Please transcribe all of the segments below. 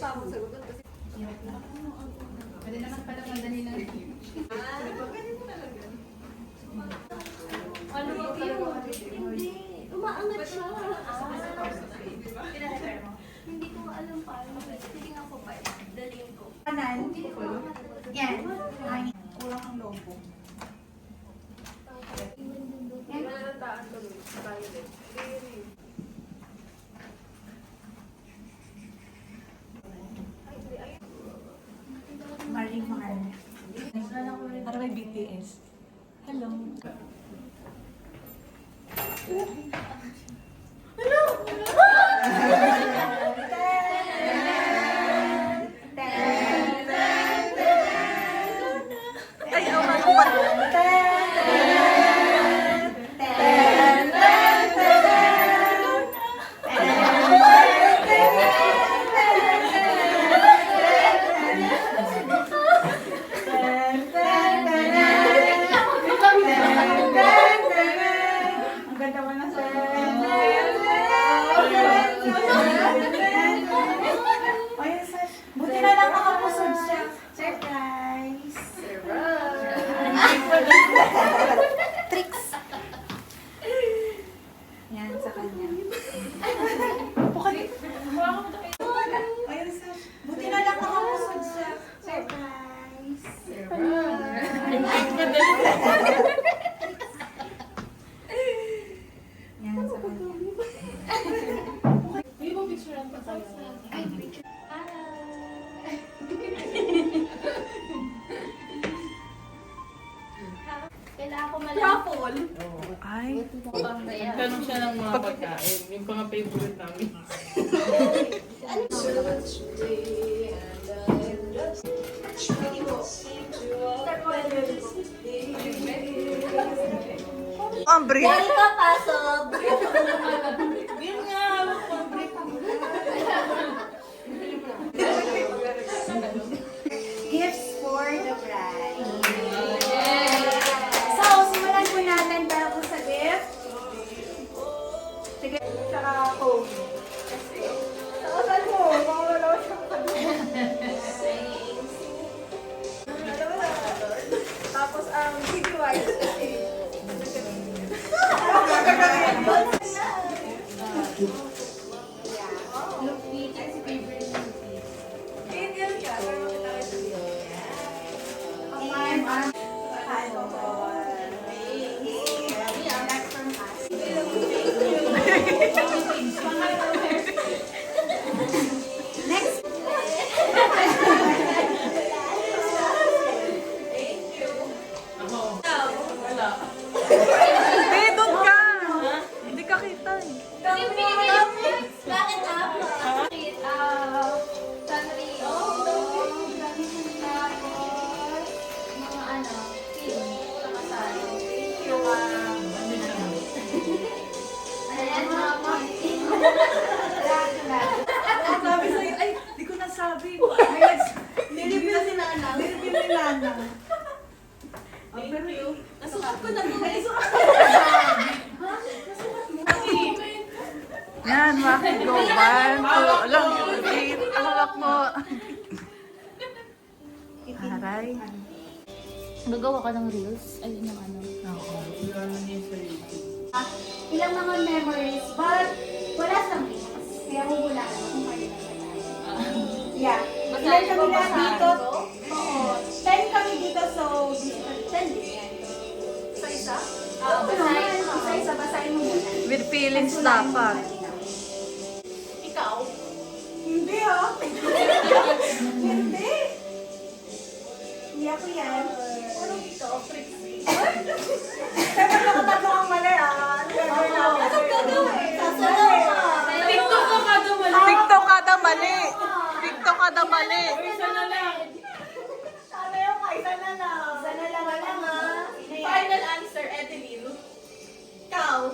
tamang sagot doon kasi... Pwede naman pala madali lang. Ano ba yun? Hindi. Umaangat siya. Hindi ko alam paano. Titingnan ko pa. Daling ko. Kanan. Yan. Ay, kulang ang lobo. Yan. Malalaan ko doon. Tayo din. Maring mahal. Para may BTS. Hello. Buti na lang nakapusod siya. Surprise! Tricks! Yan, sa kanya. Ayun, Sash. Buti na lang nakapusod siya. Surprise! Yan, sa kanya. May ibang picturean pa tayo. Ay, picture. Kailangan ko malaman. Truffle! Ay. Tanong siya ng mga pagkain. Yung mga favorite namin. Ambre. Dahil ka pasok! Yun nga, Gifts for the bride. So, simulan po natin para po sa gift. Sige, tsaka home. Kasi, saan mo? Mawala ko siyang tapos ang CD wise. Bakit ako? Sanri. Mga ano, pin, kakasali. Ayan, mga pumpkin. Sabi sa'yo, ay, di ko nasabi. Nilipin na si Nana. Nilipin ni Nana. Thank you. Nasukat ko na doon. Yan, Maki, go. 1, 2, lang, wait, hawak mo. Aray. Gagawa ka ng reels? Ayun yung ano. Oo. Ilang mga memories, but wala siyang reels. Kaya huhulaan mo kung kailan na tayo. Yeah. Ilan kami na dito? Oo. 10 kami dito, so 10 din. Isa-isa? Basahin mo. Isa-isa, basahin mo muna. With feelings dapat. Ikaw? Hindi ah. Hindi. Hindi ako yan. Anong ikaw? Trixie? Dapat nakatatlo ang mali ah. Anong gagawin? Sasalaw ka. TikTok ka kada mali. TikTok kada mali. TikTok kada mali. Isa na lang. Sana yung kaisa na lang. Isa na lang ah. Final answer, Edeline. Ikaw?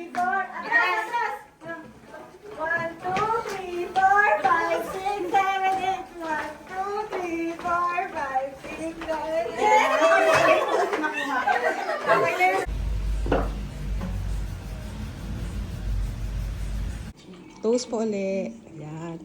3, 4. Atras, atras. 1, 2, 3, 4, 5, 6, 7, 8. 1, 2, 3, 4, 5, 6, 7, 8. Toast po ulit. Ayan.